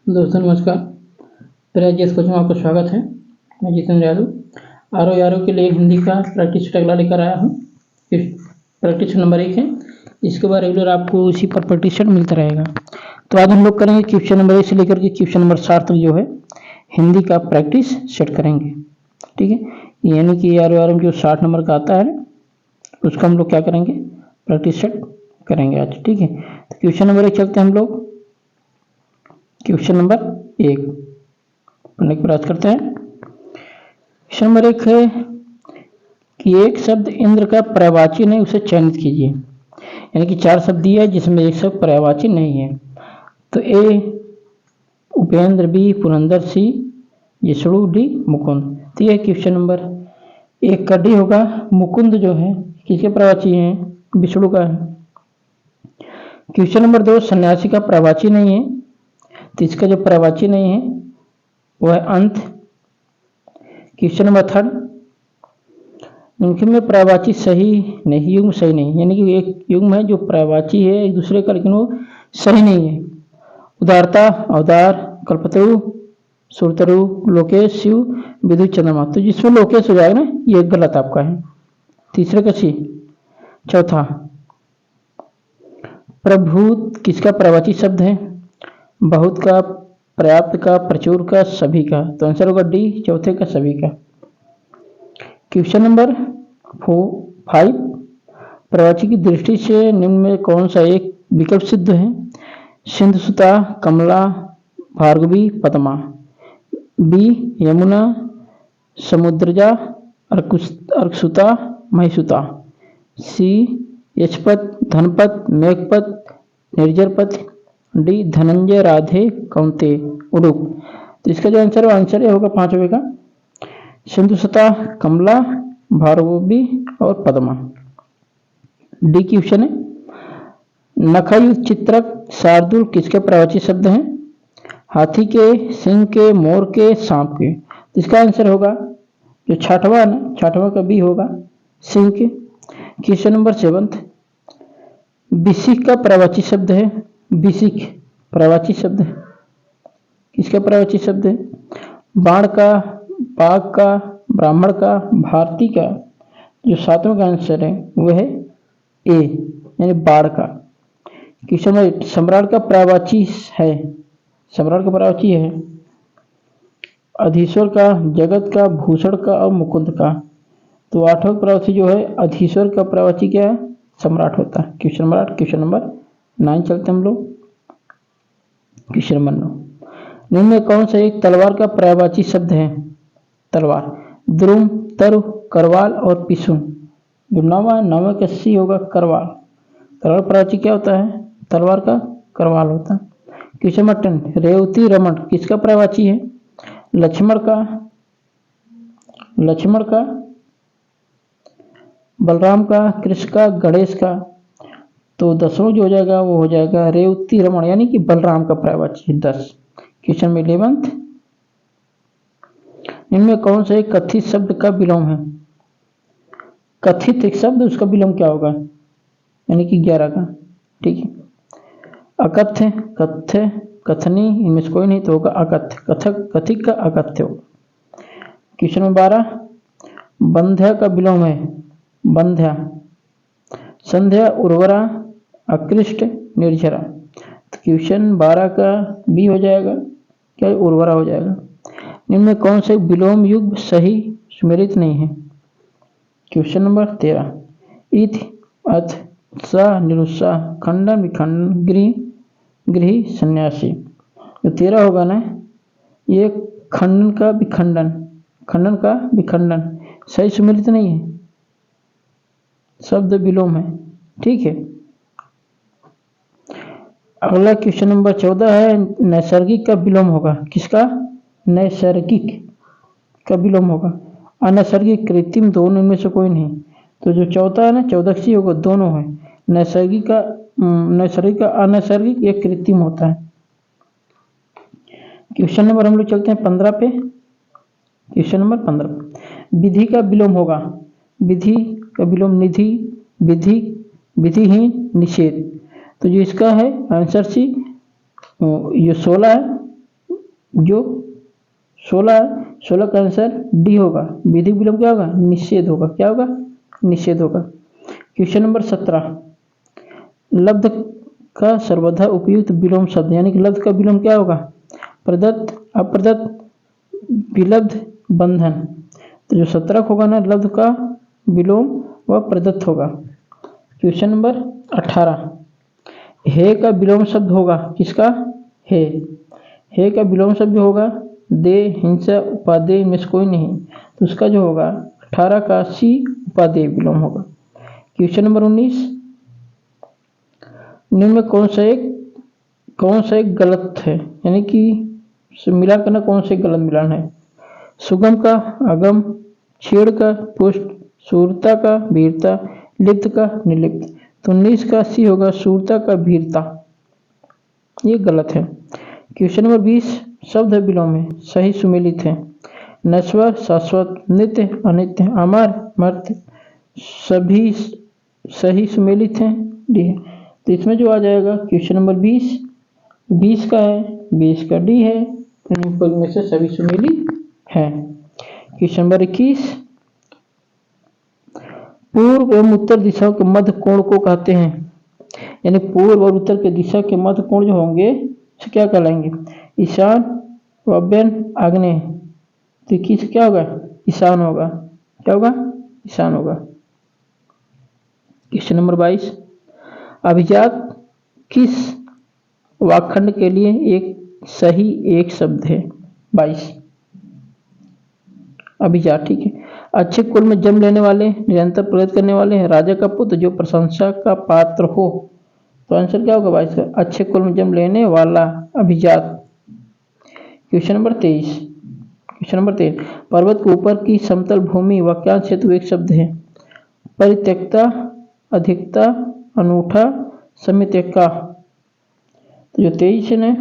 दोस्तों नमस्कार। प्रयास कोचिंग में आपका स्वागत है। मैं जितेंद्र यादव आर के लिए हिंदी का प्रैक्टिस अगला लेकर आया हूँ। प्रैक्टिस नंबर 1 है। इसके बाद रेगुलर आपको इसी पर प्रैक्टिस मिलता रहेगा। तो आज हम लोग करेंगे क्वेश्चन नंबर 1 से लेकर के क्वेश्चन नंबर 7 तक जो है हिंदी का प्रैक्टिस सेट करेंगे। ठीक है, यानी कि आर जो 60 नंबर का आता है उसका हम लोग क्या करेंगे, प्रैक्टिस सेट करेंगे आज। ठीक है, तो क्वेश्चन नंबर 1 चलते हैं हम लोग। क्वेश्चन नंबर 1 पढ़ने का प्रयास करते हैं। क्वेश्चन नंबर 1 है कि एक शब्द इंद्र का पर्यायवाची नहीं, उसे चयनित कीजिए। यानी कि 4 शब्द दिए हैं जिसमें एक शब्द पर्यायवाची नहीं है। तो ए उपेंद्र, बी पुरंदर, सी विष्णु, डी मुकुंद। तो यह क्वेश्चन नंबर 1 का डी होगा। मुकुंद जो है किसके पर्यायवाची है, विष्णु का है। क्वेश्चन नंबर 2 सन्यासी का पर्यायवाची नहीं है, तो इसका जो पर्यायवाची नहीं है वह है अंत। क्वेश्चन नंबर 3 निम्नलिखित में पर्यायवाची सही नहीं, युग्म सही नहीं, यानी कि एक युग्म है जो पर्यायवाची है एक दूसरे का लेकिन वो सही नहीं है। उदारता, अवतार, कल्पतरु, सुरतरु, लोकेश, शिव, विद्युत, चंद्रमा। तो जिसमें लोकेश हो जाएगा ना, ये गलत आपका है। तीसरे का सी। चौथा प्रभुत किसका पर्यायवाची शब्द है, बहुत का, पर्याप्त का, प्रचुर का, सभी का। तो आंसर होगा डी, चौथे का सभी का। क्वेश्चन नंबर 5 पर्यायवाची की दृष्टि से निम्न में कौन सा एक विकल्प सिद्ध है। सिंधुसुता, कमला, भार्गवी, पद्मा। बी यमुना, समुद्रजा, अर्कसुता, महिसुता। सी यशपत, धनपत, मेघपत, निर्जरपत। डी धनंजय, राधे, कौंते, उड़ुक। तो इसका जो आंसर है होगा 5वें का सिंधुसुता, कमला, भार्गवी और पद्मा। डी क्वेश्चन है नखायुक्त चित्रक शार्दुल किसके पर्यायवाची शब्द हैं, हाथी के, सिंह के, मोर के, सांप के। तो इसका आंसर होगा जो 6वां का बी होगा, सिंह के। क्वेश्चन नंबर 7 बिसिक का पर्यायवाची शब्द है, बिसिक पर्यायवाची शब्द है, किसका पर्यायवाची शब्द है, बाण का, बाघ का, ब्राह्मण का, भारती का। जो 7वां का आंसर है वह है ए, यानी बाढ़ का। क्वेश्चन नंबर 8 सम्राट का पर्यायवाची है, सम्राट का पर्यायवाची है अधीश्वर का, जगत का, भूषण का और मुकुंद का। तो 8वां पर्यायवाची जो है अधीश्वर का पर्यायवाची क्या है, सम्राट होता है। Question number 8। क्वेश्चन नंबर 9 चलते हम लोग। क्वेश्चन नंबर 9 निम्न में कौन सा एक तलवार का पर्यायवाची शब्द है, तलवार। द्रुम, तरु, करवाल और पिसुम। जो 9वां का सी होगा, करवाल। तलवार पर्यायवाची क्या होता है, तलवार का करवाल होता है। क्वेश्चन नंबर 10 रेवती, रमण किसका पर्यायवाची है, लक्ष्मण का, बलराम का, कृष्ण का, गणेश का। तो 10वां जो हो जाएगा वो हो जाएगा रेवती रमण, यानी कि बलराम का पर्यायवाची 10। क्वेश्चन में 11 इनमें कौन सा एक कथित शब्द का विलोम है, कथित एक शब्द उसका विलोम क्या होगा, यानी कि 11 का। ठीक है, अकथ्य, कथ्य, कथनी, इनमें से कोई नहीं तो होगा अकथ्य, कथक, कथित का अकथ्य होगा। क्वेश्चन नंबर 12 बंध्या का विलोम है, बंध्या, संध्या, उर्वरा, अकृष्ट, निर्झरा। तो क्वेश्चन 12 का बी हो जाएगा, क्या उर्वरा हो जाएगा। इनमें कौन से विलोम युग सही सुमेलित नहीं है। क्वेश्चन नंबर 13 इथ, अथ, सा, निरुत्साह, खंडन, विखंडन, गृह, सन्यासी। जो 13 होगा ना, ये खंडन का विखंडन, खंडन का विखंडन सही सुमेलित नहीं है, शब्द विलोम है। ठीक है, अगला क्वेश्चन नंबर 14 है नैसर्गिक का विलोम होगा, किसका, नैसर्गिक का विलोम होगा। अनैसर्गिक, कृत्रिम, दोनों इनमें से कोई नहीं। तो जो 14 है ना, 14 सी होगा, दोनों है। नैसर्गिक का अनैसर्गिक एक कृत्रिम होता है। क्वेश्चन नंबर हम लोग चलते हैं 15 पे। क्वेश्चन नंबर 15 विधि का विलोम होगा, विधि का विलोम निधि, विधि, विधिहीन, निषेध। तो जो इसका है आंसर सी, ये 16 है, जो 16 का आंसर डी होगा। विधिक विलोम क्या होगा? निषेध होगा। क्या होगा? निषेध होगा। क्वेश्चन नंबर 17, लब्ध का सर्वथा उपयुक्त विलोम शब्द, यानी कि लब्ध का विलोम क्या होगा? प्रदत्त, अप्रदत्त, विलब्ध, बंधन। तो जो 17 होगा ना, लब्ध का विलोम वह प्रदत्त होगा। क्वेश्चन नंबर 18, हे का विलोम शब्द होगा किसका? हे का विलोम शब्द होगा दे, हिंसा, उपादेय में से कोई नहीं, तो उसका जो होगा 18 का सी उपादेय विलोम होगा। क्वेश्चन नंबर 19, निम्न में कौन सा एक गलत है, यानी कि मिलान करना कौन सा एक गलत मिलान है? सुगम का अगम, छेड़ का पुष्ट, सूरता का वीरता, लिप्त का निर्लिप्त। तो 19 का सी होगा सूरता का वीरता, ये गलत है। क्वेश्चन नंबर 20, शब्द है विलोम है, सही सुमेलित है। नश्वर, शाश्वत, नित्य, अनित्य, अमर, मर्त्य, सभी सही सुमेलित हैं। डी है। तो इसमें जो आ जाएगा क्वेश्चन नंबर 20 का है, 20 का डी है, निम्नलिखित में से सभी सुमेलित हैं। क्वेश्चन नंबर 21, पूर्व एवं उत्तर दिशाओं के मध्य कोण को कहते हैं, यानी पूर्व और उत्तर के दिशा के मध्य कोण जो होंगे उसे क्या कहलाएंगे? ईशान, वायव्य, आग्नेय। तो 21 क्या होगा? ईशान होगा। क्या होगा? ईशान होगा। क्वेश्चन नंबर 22, अभिजात किस वाक्खंड के लिए एक सही एक शब्द है? 22 अभिजात, ठीक है। अच्छे कुल में जन्म लेने वाले, निरंतर प्रगति करने वाले, राजा का पुत्र, जो प्रशंसा का पात्र हो। तो आंसर क्या होगा 22 का? अच्छे कुल में जन्म लेने वाला, अभिजात। क्वेश्चन नंबर 23, पर्वत के ऊपर की समतल भूमि वाक्यांश हेतु एक शब्द है। परित्यक्ता, अधिकता, अनूठा, समित्यका। तो जो 23 है,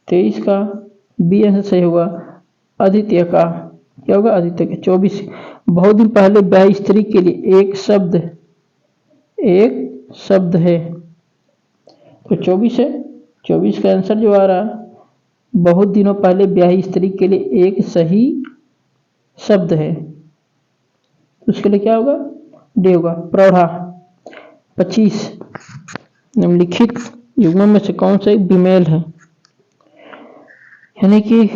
23 का बी आंसर सही होगा, अद्वितीय का। क्या होगा? अद्वितीय का। 24, बहुत दिन पहले ब्याह स्त्री के लिए एक शब्द है। तो 24 है, 24 का आंसर जो आ रहा है, बहुत दिनों पहले ब्याही स्त्री के लिए एक सही शब्द है, उसके लिए क्या होगा? डी होगा, प्रौढ़ा। 25, निम्नलिखित युग्मों में से कौन सा एक विमेल है, यानी कि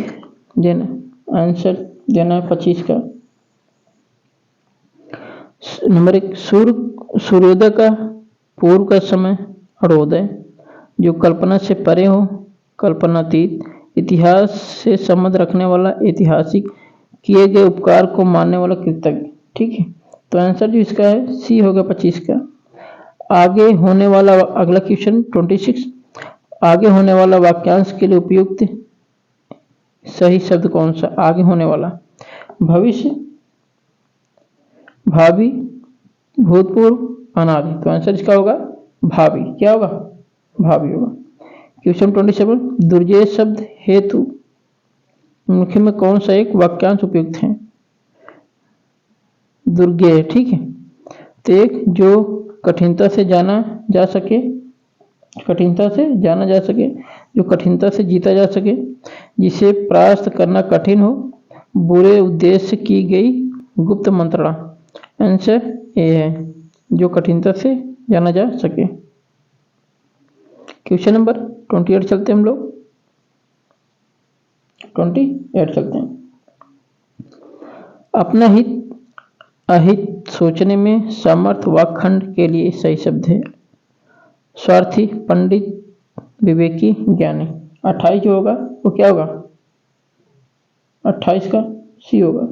देना आंसर देना है 25 का। नंबर 1, सूर्योदय का पूर्व का समय अरुणोदय, जो कल्पना से परे हो, कल्पनातीत, इतिहास से संबंध रखने वाला, ऐतिहासिक, किए गए उपकार को मानने वाला, कृतज्ञ। ठीक है, तो आंसर जो इसका है सी होगा 25 का। आगे होने वाला अगला क्वेश्चन 26, आगे होने वाला वाक्यांश के लिए उपयुक्त सही शब्द कौन सा? आगे होने वाला, भविष्य, भावी, भूतपूर्व, अनादि। तो आंसर इसका होगा भावी। क्या होगा? भावी होगा। क्वेश्चन 27, दुर्जेय शब्द हेतु मुख्य में कौन सा एक वाक्यांश उपयुक्त है? दुर्गेय, ठीक है। तो एक जो कठिनता से जाना जा सके, जो कठिनता से जीता जा सके, जिसे परास्त करना कठिन हो, बुरे उद्देश्य से की गई गुप्त मंत्रणा। आंसर ए है, जो कठिनता से जाना जा सके। क्वेश्चन नंबर 28 चलते हैं हम लोग, 28 चलते हैं। अपना हित अहित सोचने में समर्थ वाक्खंड के लिए सही शब्द है स्वार्थी, पंडित, विवेकी, ज्ञानी। 28 जो होगा वो क्या होगा? 28 का सी होगा,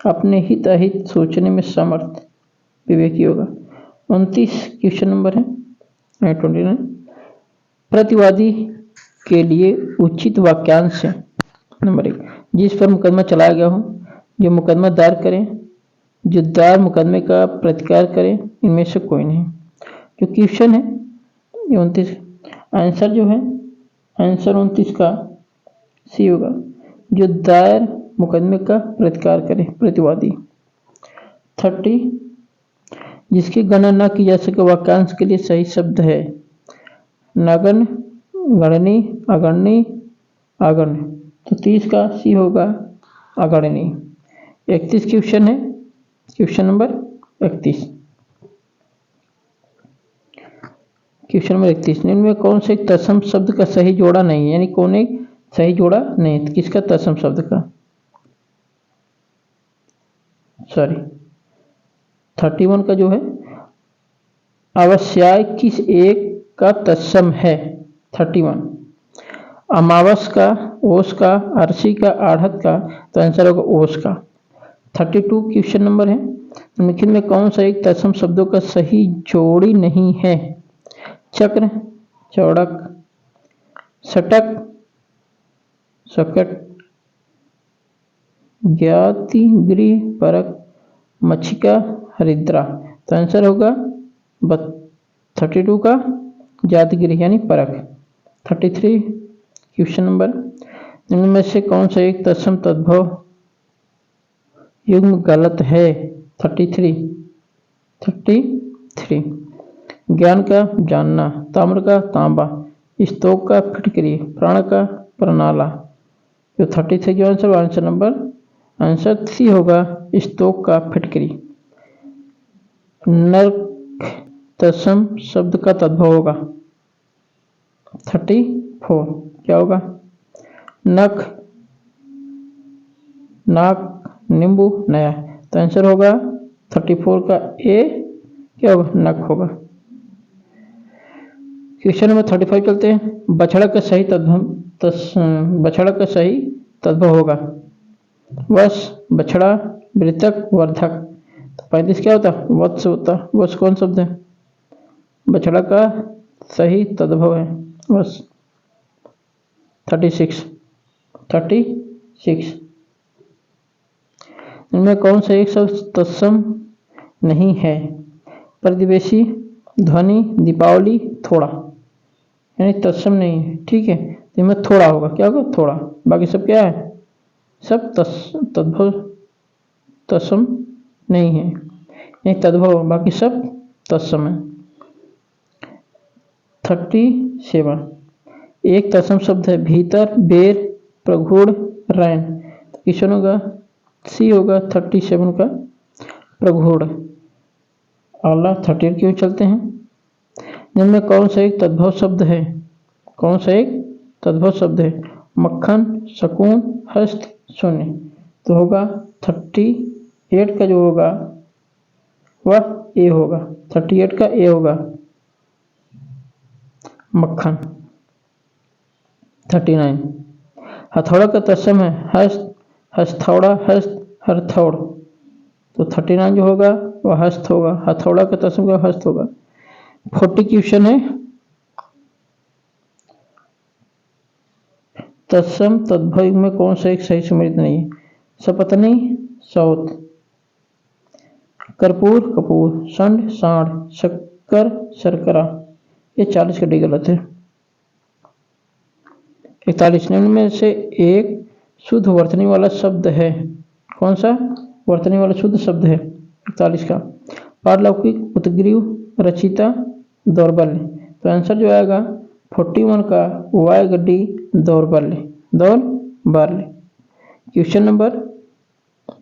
अपने हित अहित सोचने में समर्थ, विवेकी होगा। 29 क्वेश्चन नंबर है 29, प्रतिवादी के लिए उचित वाक्यांश है। नंबर 1, जिस पर मुकदमा चलाया गया हो, जो मुकदमा दायर करें, जो दायर मुकदमे का प्रतिकार करें, इनमें से कोई नहीं। जो क्वेश्चन है 29, आंसर जो है आंसर 29 का सी होगा, जो दायर मुकदमे का प्रतिकार करे, प्रतिवादी। 30, जिसकी गणना न की जा सके वाक्यांश के लिए सही शब्द है नगण्य, गणनीय, अगणनीय, अगण्य, तो 30 का सी होगा अगणनीय। 31 क्वेश्चन है, क्वेश्चन नंबर 31। क्वेश्चन नंबर 31, निम्न में कौन से एक तत्सम शब्द का सही जोड़ा नहीं है, यानी कौन एक सही जोड़ा नहीं है, तो किसका तत्सम शब्द का, सॉरी 31 का जो है, अवश्याय किस एक का तत्सम है, 31 अमावस का, ओस का, अरसी का, आढ़त का, तो आंसर होगा ओस का। 32 क्वेश्चन नंबर है, निम्नलिखित में कौन सा एक तत्सम शब्दों का सही जोड़ी नहीं है, चक्र, चौड़क, सटक, सकट, ज्ञाति, गृह, परक, मच्छिका, हरिद्रा, तो आंसर होगा 32 का जाति गृह यानी परक। 33 क्वेश्चन नंबर, निम्न में से कौन सा एक तत्सम तद्भव युग्म गलत है, 33 ज्ञान का जानना, ताम्र का तांबा, स्तोक का फिटकरी, प्राण का प्रणाला, तो 33 जो आंसर आंसर सी होगा स्तोक का फिटकरी। नर्क तत्सम शब्द का तद्भव होगा, 34 क्या होगा, नख, नाक, नींबू, नया, तो आंसर होगा 34 का ए क्या होगा, नख होगा। क्वेश्चन नंबर 35 चलते हैं, बछड़ा का सही तद्भव होगा, वश, बछड़ा, मृतक, वर्धक, तो 35 क्या होता, वत्स होता, वत्स कौन शब्द है, बछड़ा का सही तद्भव है वश। 36 इनमें कौन सा एक शब्द तत्सम नहीं है, प्रतिवेशी, ध्वनि, दीपावली, थोड़ा, यानी तत्सम नहीं है, ठीक है, तो इनमें थोड़ा होगा, क्या होगा, थोड़ा, बाकी सब क्या है, सब तद्भव तत्सम नहीं है, यानी तद्भव, बाकी सब तत्सम है। 37 एक तत्सम शब्द है, भीतर, बेर, प्रगुण, रैन, क्वेश्चन होगा सी होगा 37 का प्रगुण। अगला 38 क्यों चलते हैं, जिनमें कौन सा एक तद्भव शब्द है, कौन सा एक तद्भव शब्द है, मक्खन, शकुन, हस्त, शून्य, तो होगा 38 का जो होगा वह ए होगा, 38 का ए होगा मक्खन। 39 हथौड़ा का तत्सम है, हस्त, हस्थौड़ा, हस्त, हरथौड़, तो 39 जो होगा वह हस्त होगा, हथौड़ा का तत्सम का हस्त होगा। 40 क्वेश्चन है, तत्सम तद्भव में कौन सा एक सही सम्मिलित नहीं है, सपत्नी, सौत, कर्पूर, कपूर, संड, सांड, शक्कर, शर्करा, ये 40 का डी गलत है। 41 निम्न में से एक शुद्ध वर्तनी वाला शब्द है, कौन सा वर्तनी वाला शुद्ध शब्द है, 41 का पारलौकिक, उत्ग्रीव, रचिता, दौर्बल्य, तो आंसर जो आएगा 41 का वाई गड्डी दौर्बल्य। क्वेश्चन नंबर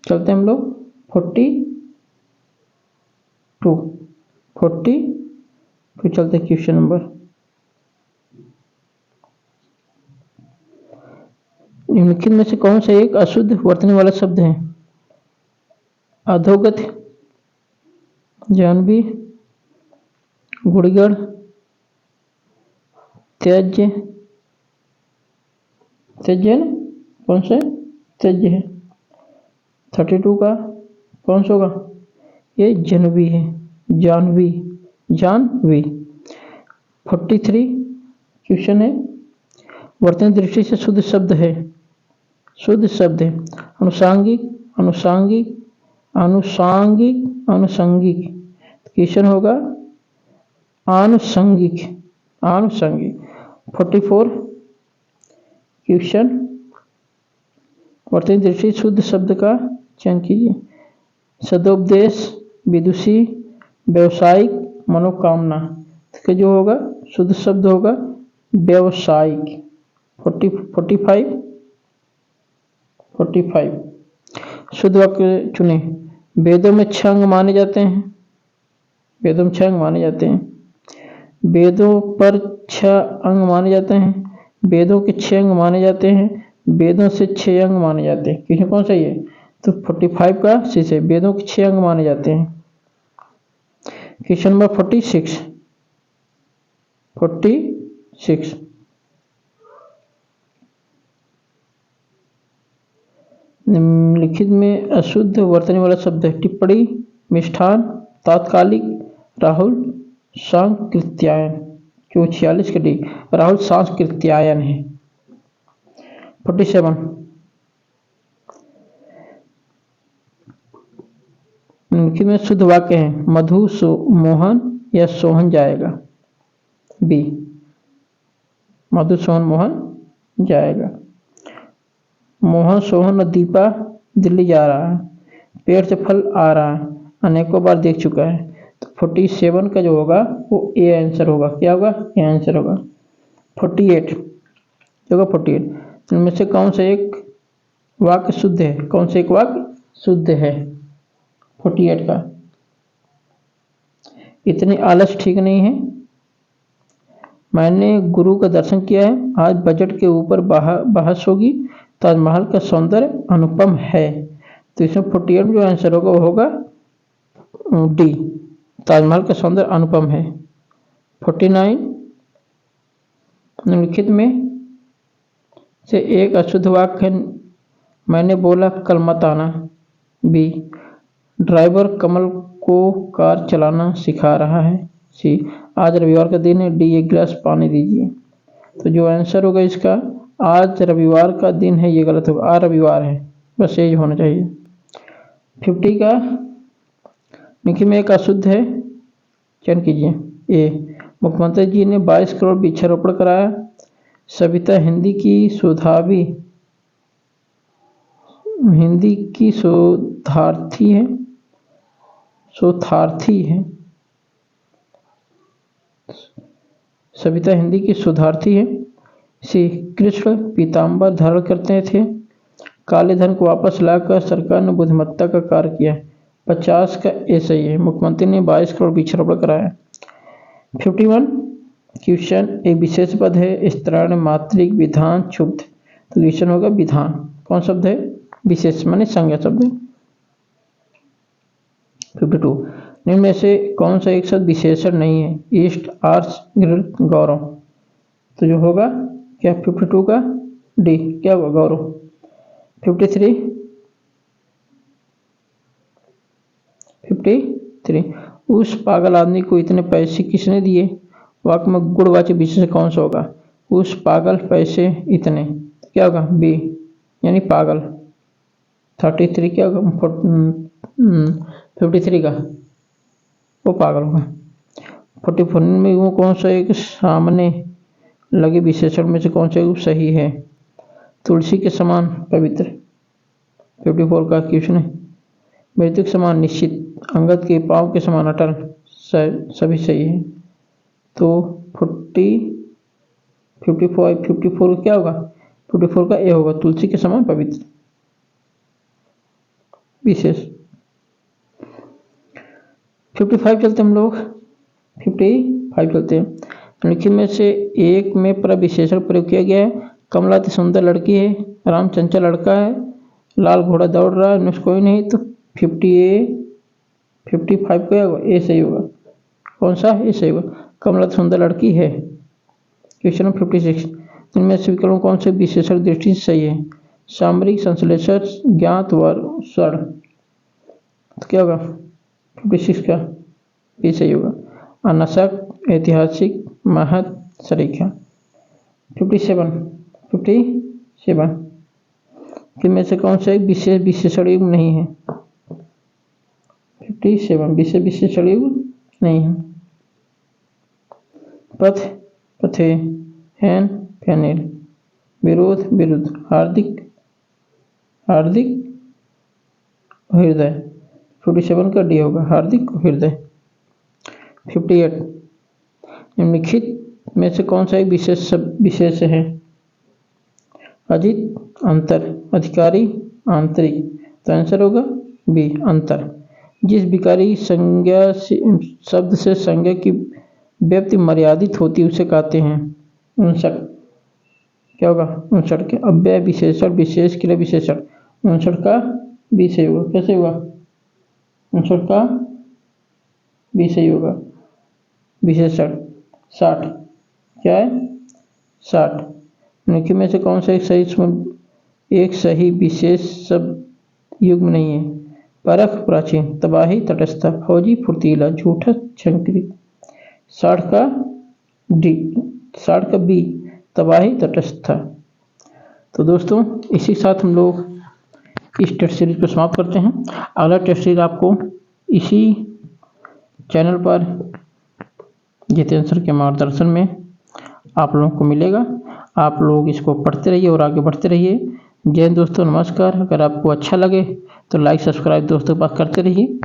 चलते हैं हम लोग 42 फिर चलते हैं क्वेश्चन नंबर, निम्नलिखित में से कौन सा एक अशुद्ध वर्तनी वाला शब्द है, अधोगत, जानवी, गुड़गड़, त्याज्य, कौन सा त्याज्य है, 32 का कौन सा होगा, ये जानवी है, जानवी। 43 क्वेश्चन है, वर्तनी दृष्टि से शुद्ध शब्द है, अनुसांगिक, अनुसांगिक, क्वेश्चन होगा आनुषंगिक। 44 क्वेश्चन, वर्तनी दृष्टि शुद्ध शब्द का चयन कीजिए, सदोपदेश, विदुषी, व्यवसायिक, मनोकामना, तो जो होगा शुद्ध शब्द होगा व्यवसायिक। 45 शुद्ध वाक्य चुने। वेदों में 6 अंग माने जाते हैं। वेदों में 6 अंग माने जाते हैं। वेदों पर 6 अंग माने जाते हैं। वेदों के 6 अंग माने जाते हैं। वेदों से 6 अंग माने जाते हैं। किसमें कौन सा है? तो 45 का सी से वेदों के 6 अंग माने जाते हैं। क्वेश्चन नंबर 46 निम्नलिखित में अशुद्ध वर्तने वाला शब्द है। टिप्पणी, मिष्ठान, तात्कालिक, राहुल सांकृत्यायन। जो 46 के डी राहुल सांकृत्यायन है। 47 निम्नलिखित में शुद्ध वाक्य है। मधु मोहन या सोहन जाएगा। बी मधु सोहन मोहन जाएगा। मोहन सोहन और दीपा दिल्ली जा रहा है। पेड़ से फल आ रहा है, अनेकों बार देख चुका है। तो 47 का जो होगा वो ए आंसर होगा। क्या होगा? ए आंसर होगा। 48 होगा 48। तो इनमें से कौन सा एक वाक्य शुद्ध है? कौन सा एक वाक्य शुद्ध है 48 का? इतनी आलस ठीक नहीं है। मैंने गुरु का दर्शन किया है। आज बजट के ऊपर बहस होगी। ताजमहल का सौंदर्य अनुपम है। तो इसमें 48 जो आंसर होगा वो होगा डी, ताजमहल का सौंदर्य अनुपम है। 49 निम्नलिखित में से एक अशुद्ध वाक्य है। मैंने बोला कल मत आना। बी ड्राइवर कमल को कार चलाना सिखा रहा है। सी आज रविवार का दिन है। डी 1 गिलास पानी दीजिए। तो जो आंसर होगा इसका आज रविवार का दिन है, ये गलत होगा। आज रविवार है, बस यही होना चाहिए। 50 का निखिल में एक अशुद्ध है, चयन कीजिए। ए मुख्यमंत्री जी ने 22 करोड़ वृक्षारोपण कराया। सविता हिंदी की शोधार्थी है। सविता हिंदी की शोधार्थी है। सी कृष्ण पीताम्बर धारण करते थे। काले धन को वापस लाकर सरकार ने बुद्धिमत्ता का कार्य किया। 50 का ए सही है। मुख्यमंत्री ने 22 करोड़ वृक्षारोपण कराया। 51 क्वेश्चन एक विशेष पद है। स्त्रीण मात्रिक विधान क्षुब्ध। तो क्वेश्चन होगा विधान। कौन शब्द है? विशेष माने संज्ञा शब्द है। 52 निम्न में से कौन सा एक शब्द विशेषण नहीं है? ईस्ट, आर्स, गौरव। तो जो होगा क्या 52 का डी क्या होगा? गौरव। 53 उस पागल आदमी को इतने पैसे किसने दिए? वाक्य में गुणवाचक विशेषण कौन सा होगा? उस पागल पैसे इतने। क्या होगा? बी यानी पागल। 33 क्या होगा? 53 का वो पागल होगा। 44 में वो कौन सा एक सामने लगे विशेषण में से कौन सा सही है? तुलसी के समान पवित्र। 54 का क्वेश्चन है। मृत्यु के समान निश्चित, अंगद के पांव के समान अटल, सभी सही है। तो 54 क्या होगा? 54 का ए होगा, तुलसी के समान पवित्र विशेष। 55 चलते हम लोग। 55 चलते हैं। निम्नलिखित में से एक में प्रविशेषण प्रयोग किया गया है। कमला अति सुंदर लड़की है। राम चंचल लड़का है। लाल घोड़ा दौड़ रहा है, कोई नहीं। तो 55 क्या होगा? ए सही होगा। कौन सा? ए सही होगा। कमला अति सुंदर लड़की है। क्वेश्चन नंबर 56 इनमें से विकल्प कौन से विशेषण दृष्टि से सही है? सामरिक, संश्लेषक, ज्ञात व स्वर्ण। तो क्या होगा? 56 का ये सही होगा। अनशक, ऐतिहासिक, महत, सरीखा। 57 इनमें से कौन सा एक विशेष विशेषण युग नहीं है? 57 विशेष विशेषण युग नहीं है। पथ, पथे, हैन, फैनिल। विरोध, विरुद्ध। हार्दिक, हृदय। 57 का डी होगा, हार्दिक हृदय। 58 निम्नलिखित में से कौन सा एक विशेष है? अजित, अंतर, अधिकारी, आंतरिक। तो आंसर होगा बी, अंतर। जिस विकारी संज्ञा से शब्द से संज्ञा की व्याप्ति मर्यादित होती है उसे कहते हैं 59। क्या होगा 59 के अव्यय विशेषण विशेष क्रिया विशेषण। 59 का बी सही होगा। कैसे होगा 59 का बी सही होगा विशेषण। 60 क्या है 60 निम्न में से कौन सा एक सही विशेष शब्द युग्म नहीं है। परख, प्राचीन, तबाही, तटस्थ, फौजी, फुर्तीला, झूठा, संकृत। 60 का डी, 60 का बी, तबाही, तटस्थ। तो दोस्तों इसी साथ हम लोग इस टेस्ट सीरीज को समाप्त करते हैं। अगला टेस्ट सीरीज आपको इसी चैनल पर जितेंद्र सर के मार्गदर्शन में आप लोगों को मिलेगा। आप लोग इसको पढ़ते रहिए और आगे बढ़ते रहिए। जय हिंद दोस्तों, नमस्कार। अगर आपको अच्छा लगे तो लाइक सब्सक्राइब दोस्तों के पास करते रहिए।